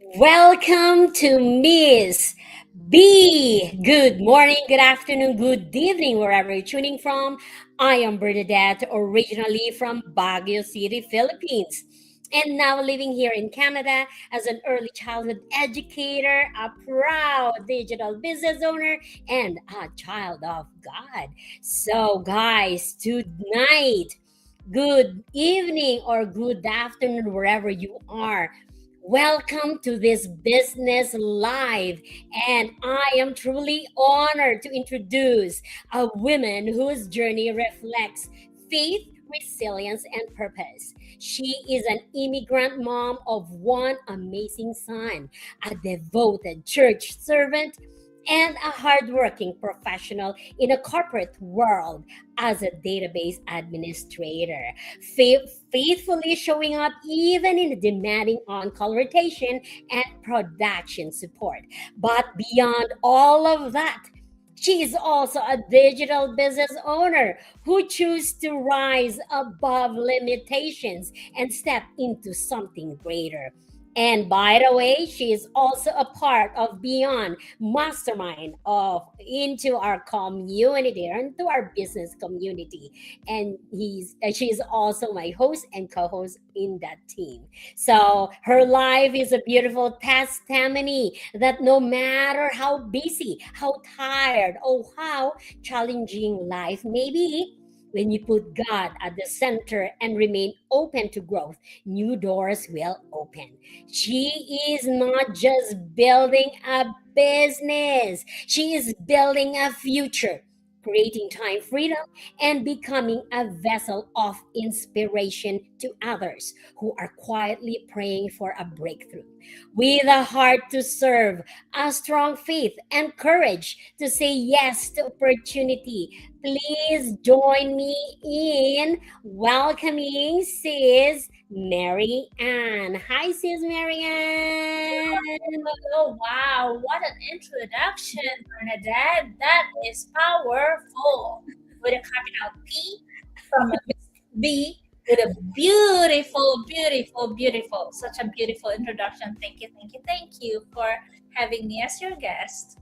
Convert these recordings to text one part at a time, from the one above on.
Welcome to Miss B. Good morning, good afternoon, good evening, wherever you're tuning from. I am Bernadette, originally from Baguio City, Philippines, and now living here in Canada as an early childhood educator, a proud digital business owner, and a child of God. So, guys, tonight, good evening or good afternoon, wherever you are. Welcome to this business live, and I am truly honored to introduce a woman whose journey reflects faith, resilience, and purpose. She is an immigrant mom of one amazing son, a devoted church servant, and a hardworking professional in a corporate world as a database administrator, faithfully showing up even in the demanding on-call rotation and production support. But beyond all of that, she is also a digital business owner who chooses to rise above limitations and step into something greater. And by the way, she is also a part of Beyond Mastermind of into our community, into our business community. And she's also my host and co-host in that team. So her life is a beautiful testimony that no matter how busy, how tired, or how challenging life may be, when you put God at the center and remain open to growth, new doors will open. She is not just building a business, she is building a future, creating time freedom and becoming a vessel of inspiration to others who are quietly praying for a breakthrough. With a heart to serve, a strong faith, and courage to say yes to opportunity, please join me in welcoming Sis Mary Ann. Hi, Sis Mary Ann. Oh, wow, what an introduction, Bernadette. That is powerful. With a capital P from a B with a beautiful, such a beautiful introduction. Thank you for having me as your guest.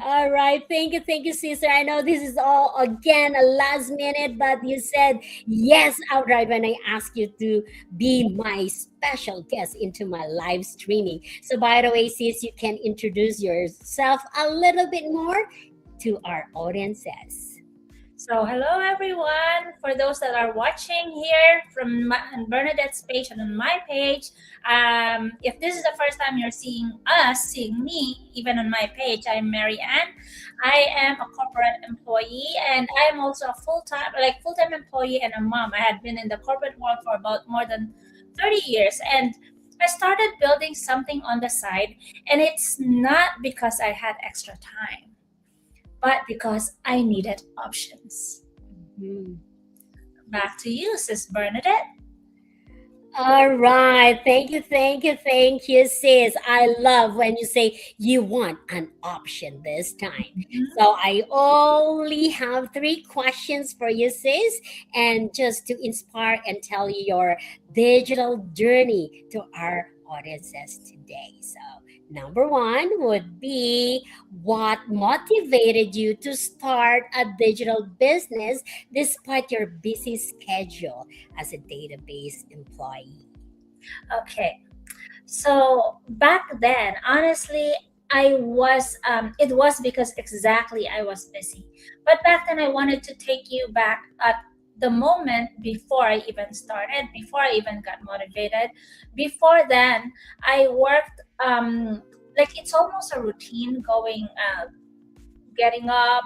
All right, thank you, sister. I know this is all again a last minute, but you said yes outright when I asked you to be my special guest into my live streaming. So, by the way, sis, you can introduce yourself a little bit more to our audiences. So, hello everyone. For those that are watching here from on Bernadette's page and on my page, if this is the first time you're seeing us, seeing me, even on my page, I'm MaryAnn. I am a corporate employee, and I am also a full-time employee and a mom. I had been in the corporate world for about more than 30 years, and I started building something on the side, and it's not because I had extra time, but because I needed options. Mhm. Back to you, Sis Bernadette. All right. Thank you, sis. I love when you say you want an option this time. Mhm. So I only have three questions for you, sis, and just to inspire and tell you your digital journey to our audiences today. So, number one would be what motivated you to start a digital business despite your busy schedule as a database employee. Okay. So back then, honestly, it was because exactly I was busy. But back then, I wanted to take you back at the moment before I even started, before I even got motivated. Before then, I worked, like it's almost a routine going, getting up,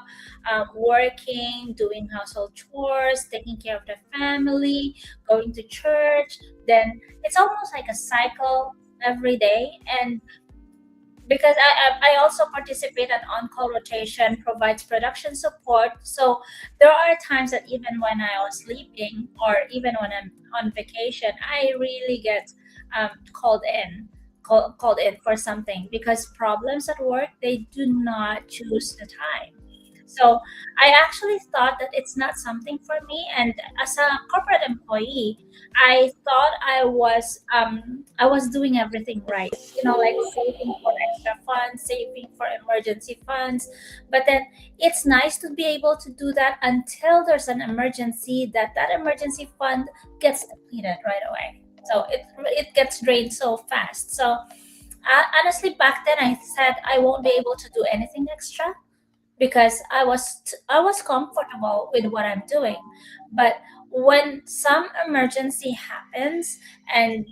working, doing household chores, taking care of the family, going to church. Then it's almost like a cycle every day. And because I also participate in on-call rotation, provides production support. So there are times that even when I was sleeping or even when I'm on vacation, I really get called in for something because problems at work, they do not choose the time. So I actually thought that it's not something for me. And as a corporate employee, I thought I was doing everything right. You know, like saving for extra funds, saving for emergency funds. But then it's nice to be able to do that until there's an emergency, that emergency fund gets depleted right away. So it gets drained so fast. So honestly, back then I said I won't be able to do anything extra because I was comfortable with what I'm doing. But when some emergency happens, and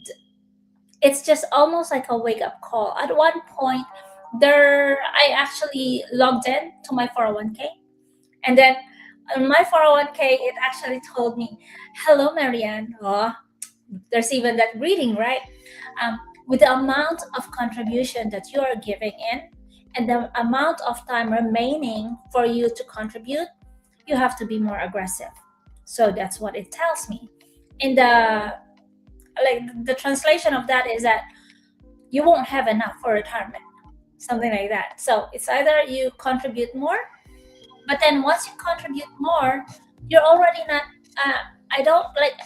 it's just almost like a wake up call. At one point, I actually logged in to my 401k, and then on my 401k it actually told me, "Hello, MaryAnn." Oh, there's even that greeting, right? um, with the amount of contribution that you are giving in and the amount of time remaining for you to contribute, you have to be more aggressive. So that's what it tells me. In the translation of that is that you won't have enough for retirement, something like that. So it's either you contribute more, but then once you contribute more, you're already not. I don't like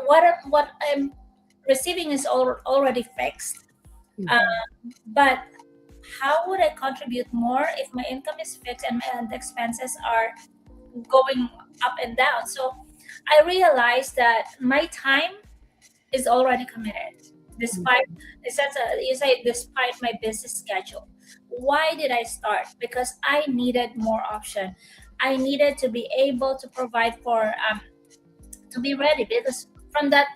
what I'm receiving is already fixed. Uh, Mhm. but how would I contribute more if my income is fixed and my expenses are going up and down? So I realized that my time is already committed, despite you say despite my busy schedule. Why did I start? Because I needed more option. I needed to be able to provide for to be ready, because from that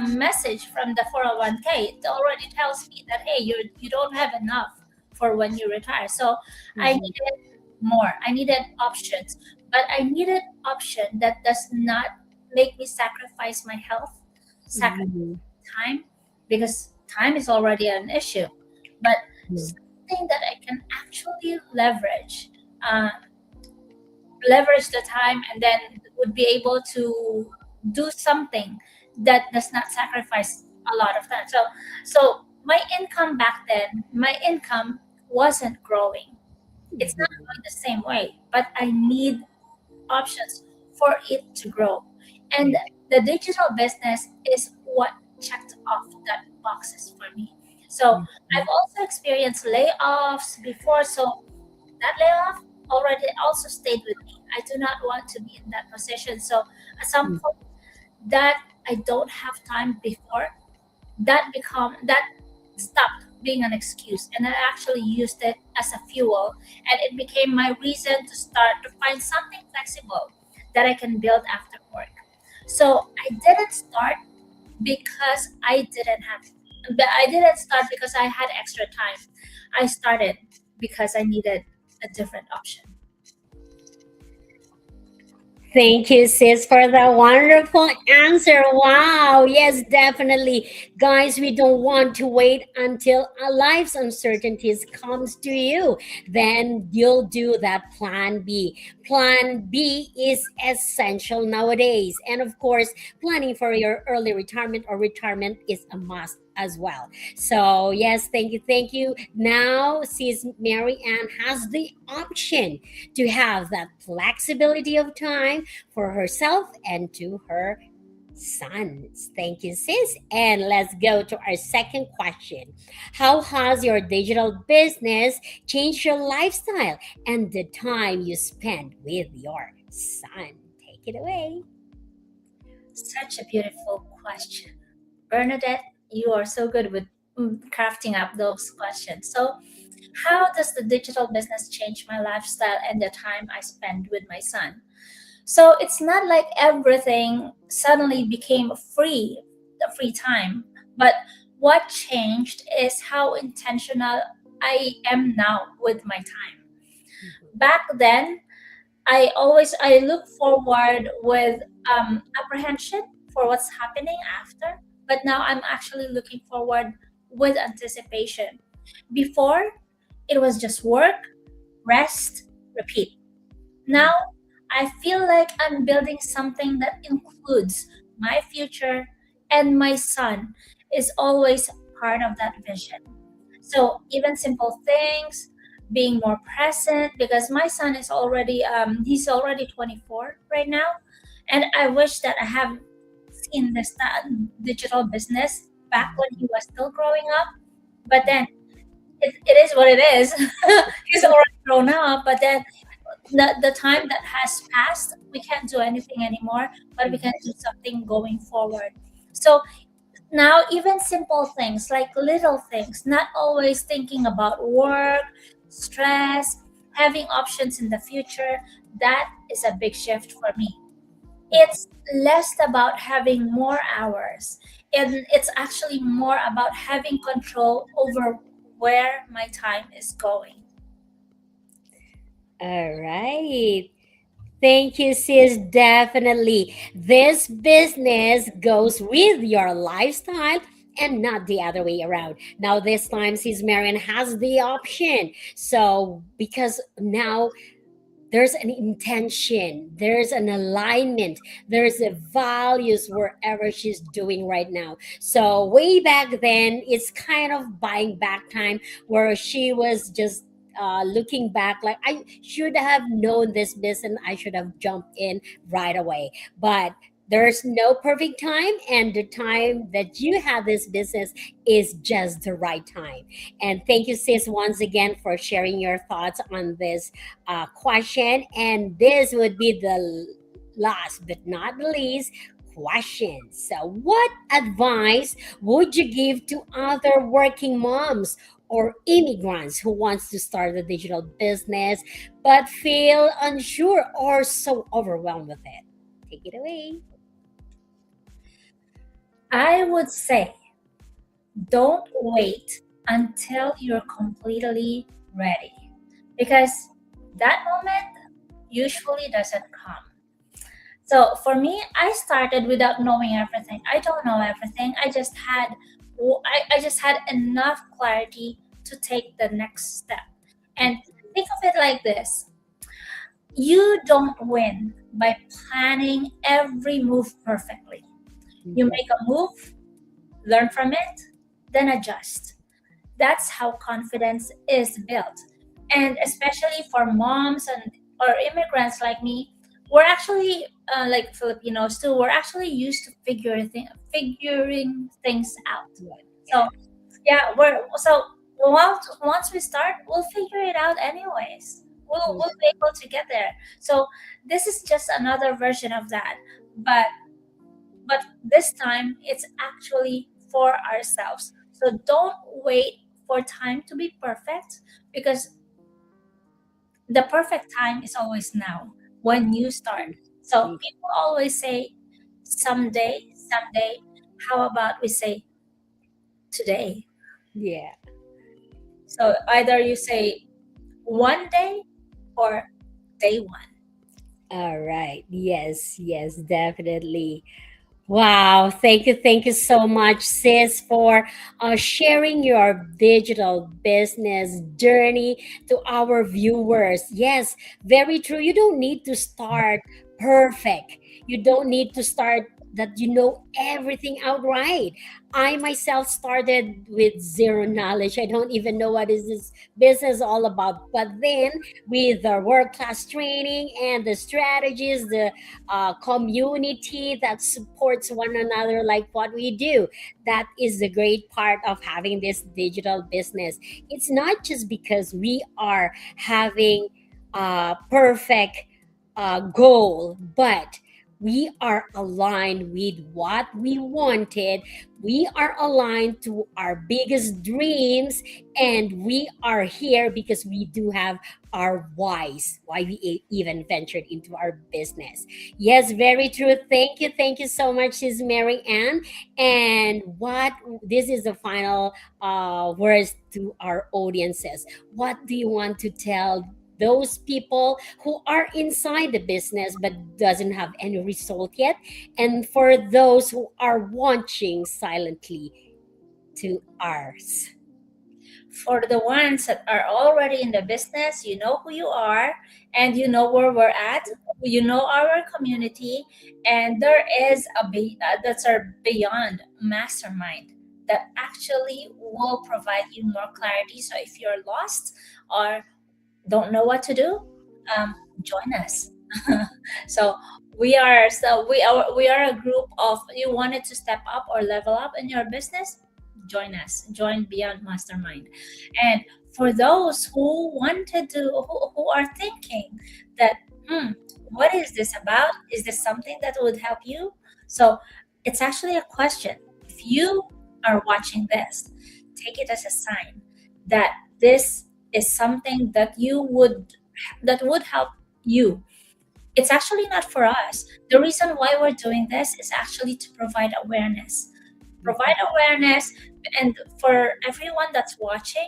message from the 401k, it already tells me that hey, you don't have enough for when you retire. So I Mhm. needed more. I needed options, but I needed option that does not make me sacrifice my health, sacrifice Mhm. time, because time is already an issue, but Mhm. something that I can actually uh, leverage the time, and then would be able to do something that does not sacrifice a lot of time. So my income back then, my income wasn't growing. It's not Mhm. going the same way, but I need options for it to grow. And the digital business is what checked off that boxes for me. So I've Mhm. also experienced layoffs before. So that layoff already also stayed with me. I do not want to be in that position. So at some Mhm. point that I don't have time before, that stopped being an excuse, and I actually used it as a fuel, and it became my reason to start to find something flexible that I can build after work. So I didn't start because I didn't start because I had extra time. I started because I needed a different option. Thank you, sis, for the wonderful answer. Wow. Yes, definitely. Guys, we don't want to wait until a life's uncertainties comes to you. Then you'll do that plan B. Plan B is essential nowadays. And of course, planning for your early retirement or retirement is a must as well. So, yes, thank you. Thank you. Now, sis Mary Ann has the option to have that flexibility of time for herself and to her sons. Thank you, sis. And let's go to our second question. How has your digital business changed your lifestyle and the time you spend with your son? Take it away. Such a beautiful question. Bernadette, you are so good with crafting up those questions. So, how does the digital business change my lifestyle and the time I spend with my son? So, it's not like everything suddenly became free, the free time, but what changed is how intentional I am now with my time. Back then, I look forward with apprehension for what's happening after, but now I'm actually looking forward with anticipation. Before, it was just work, rest, repeat. Now I feel like I'm building something that includes my future, and my son is always part of that vision. So even simple things, being more present, because my son is already he's already 24 right now, and I wish that I have seen this digital business back when he was still growing up. But then it is what it is. He's already grown up, but then the time that has passed, we can't do anything anymore, but we can do something going forward. So now, even simple things like little things, not always thinking about work, stress, having options in the future, that is a big shift for me. It's less about having more hours, and it's actually more about having control over where my time is going. All right. Thank you, sis. Definitely. This business goes with your lifestyle and not the other way around. Now, this time, sis Marian has the option. So, because now there's an intention, there's an alignment, there's a values wherever she's doing right now. So way back then, it's kind of buying back time where she was just looking back like I should have known this business and I should have jumped in right away. But there's no perfect time, and the time that you have this business is just the right time. And thank you, sis, once again for sharing your thoughts on this question. And this would be the last but not the least question. So, what advice would you give to other working moms or immigrants who wants to start a digital business but feel unsure or so overwhelmed with it? Take it away. I would say, don't wait until you're completely ready, because that moment usually doesn't come. So for me, I started without knowing everything. I don't know everything. I just had enough clarity to take the next step. And think of it like this: you don't win by planning every move perfectly. You make a move, learn from it, then adjust. That's how confidence is built. And especially for moms and or immigrants like me, we're actually like Filipinos too. We're actually used to figuring things out. So yeah, once we start, we'll figure it out anyways. We'll be able to get there. So this is just another version of that. But this time it's actually for ourselves. So don't wait for time to be perfect, because the perfect time is always now when you start. So people always say someday, someday. How about we say today? Yeah. So either you say one day or day one. All right. Yes, yes, definitely. Wow, thank you so much, sis, for sharing your digital business journey to our viewers. Yes, very true. You don't need to start perfect. You don't need to start that you know everything outright. I myself started with zero knowledge. I don't even know what is this business all about. But then, with the world class training and the strategies, the community that supports one another like what we do, that is the great part of having this digital business. It's not just because we are having a perfect goal, but we are aligned with what we wanted. We are aligned to our biggest dreams, and we are here because we do have our whys, why we even ventured into our business. Yes, very true. Thank you so much, Ms. Mary Ann. And what this is the final words to our audiences. What do you want to tell those people who are inside the business but doesn't have any result yet, and for those who are watching silently to ours? For the ones that are already in the business, you know who you are, and you know where we're at. You know our community, and there is that's our beyond mastermind that actually will provide you more clarity. So if you're lost or Don't know what to do? Join us. So we are a group of, you wanted to step up or level up in your business, join us, join Beyond Mastermind. And for those who wanted to, who are thinking that, hmm, what is this about, is this something that would help you? So it's actually a question. If you are watching this, take it as a sign that this is something that would help you. It's actually not for us. The reason why we're doing this is actually to provide awareness. Provide awareness, and for everyone that's watching,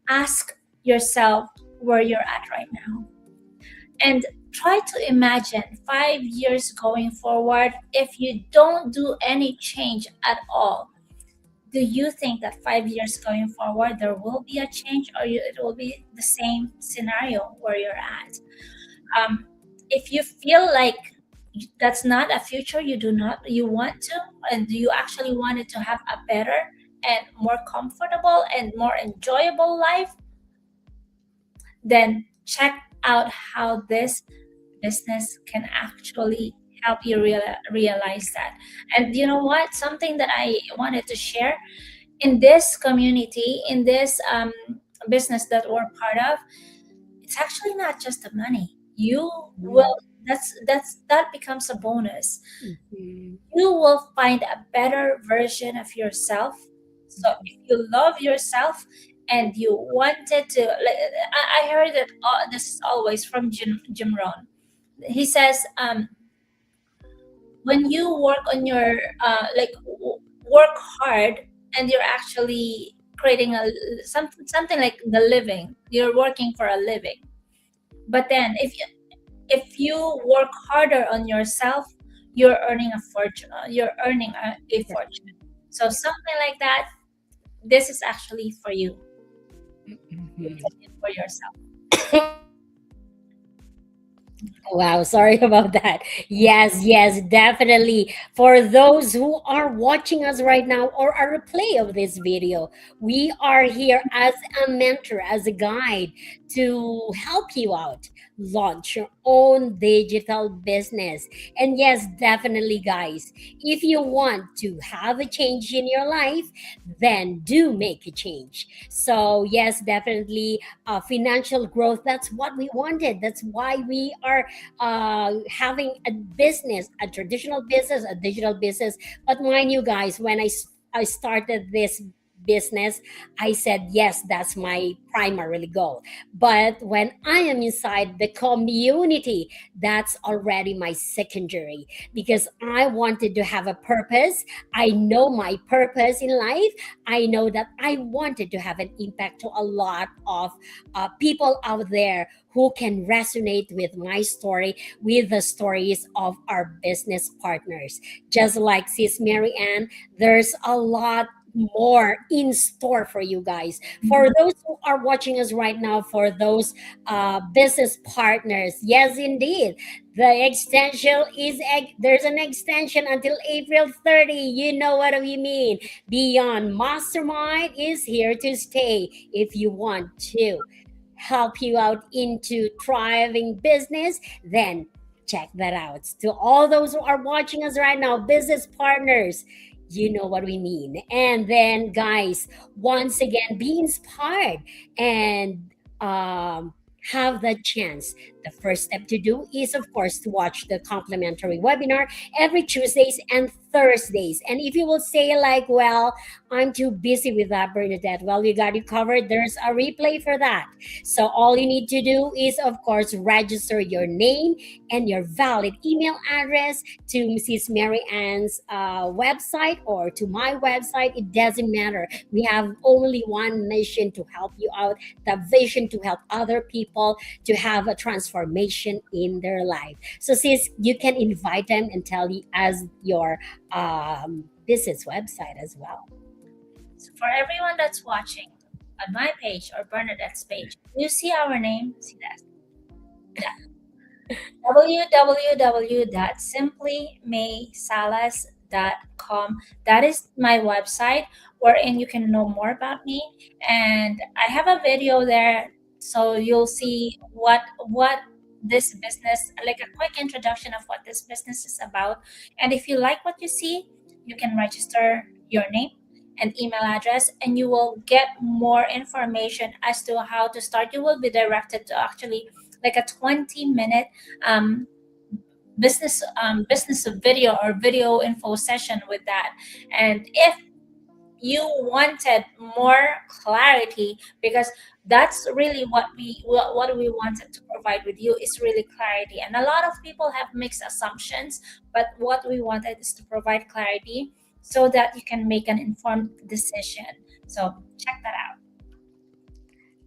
ask yourself where you're at right now. And try to imagine 5 years going forward. If you don't do any change at all, do you think that 5 years going forward there will be a change, or it will be the same scenario where you're at? If you feel like that's not a future you want to, and you actually wanted to have a better and more comfortable and more enjoyable life, then check out how this business can actually help you realize that. And you know what, something that I wanted to share, in this community, in this business that we're part of, it's actually not just the money. You will that becomes a bonus. Mhm. You will find a better version of yourself. So if you love yourself and you wanted to, like, I heard that, this is always from Jim Rohn. He says, when you work on your work hard, and you're actually creating something like the living, you're working for a living. But then if you work harder on yourself, you're earning a fortune. You're earning a fortune. So something like that. This is actually for you. It's Mhm. for yourself. Wow, sorry about that. Yes, yes, definitely. For those who are watching us right now or a replay of this video, we are here as a mentor, as a guide to help you out launch your own digital business. And yes, definitely, guys, if you want to have a change in your life, then do make a change. So, yes, definitely, financial growth, that's what we wanted. That's why we are having a business, a traditional business, a digital business. But mind you, guys, when I started this business, I said, yes, that's my primary goal. But when I am inside the community, that's already my secondary, because I wanted to have a purpose. I know my purpose in life. I know that I wanted to have an impact to a lot of people out there who can resonate with my story, with the stories of our business partners. Just like Sis Mary Ann, there's a lot more in store for you guys. For Mhm. those who are watching us right now, for those business partners, yes, indeed. The extension there's an extension until April 30. You know what we mean. Beyond Mastermind is here to stay if you want to help you out into thriving business, then check that out. To all those who are watching us right now, business partners, you know what we mean. And then, guys, once again, be inspired and have the chance. The first step to do is, of course, to watch the complimentary webinar every Tuesdays and Thursdays. And if you will say, like, well, I'm too busy with that, Bernadette, well, we got you covered. There's a replay for that. So all you need to do is, of course, register your name and your valid email address to Mrs. Mary Ann's website or to my website. It doesn't matter. We have only one mission to help you out, the vision to help other people to have a transformation in their life. So, sis, you can invite them and tell you as your business website as well. So for everyone that's watching on my page or Bernadette's page, you see our name. See that? www.simplymaysalas.com. That is my website, wherein you can know more about me. And I have a video there So you'll see what this business, like a quick introduction of what this business is about. And if you like what you see, you can register your name and email address, and you will get more information as to how to start. You will be directed to actually like a 20-minute business video or video info session with that. And if you wanted more clarity, because that's really what we wanted to provide with you, is really clarity. And a lot of people have mixed assumptions, but what we wanted is to provide clarity so that you can make an informed decision. So check that out.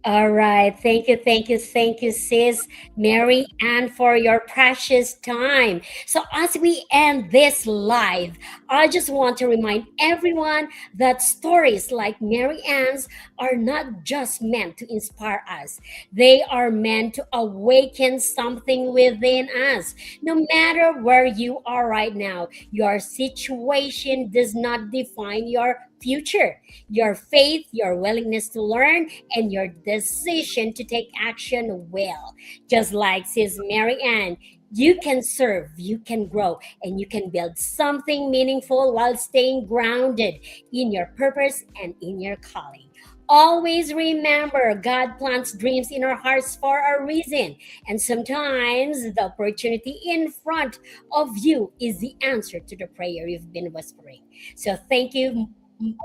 All right. Thank you, sis Mary Ann, for your precious time. So, as we end this live, I just want to remind everyone that stories like Mary Ann's are not just meant to inspire us, they are meant to awaken something within us. No matter where you are right now, your situation does not define your future. Your faith, your willingness to learn, and your decision to take action will. Just like says Mary Ann, you can serve, you can grow, and you can build something meaningful while staying grounded in your purpose and in your calling. Always remember, God plants dreams in our hearts for a reason. And sometimes the opportunity in front of you is the answer to the prayer you've been whispering. So thank you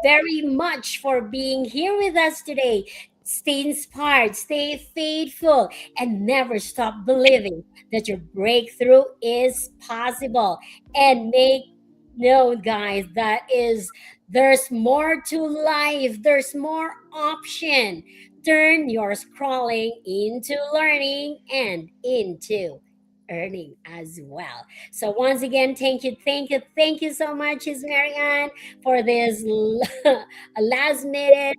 very much for being here with us today. Stay inspired, stay faithful, and never stop believing that your breakthrough is possible. And make known, guys, that is there's more to life, there's more option. Turn your scrolling into learning and into earning as well. So once again, thank you so much, Miss Marianne, for this last minute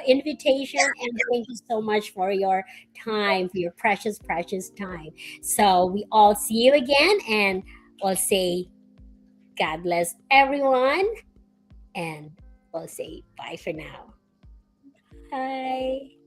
invitation, and thank you so much for your time, for your precious time. So we all see you again, and we'll say God bless everyone, and we'll say bye for now. Bye.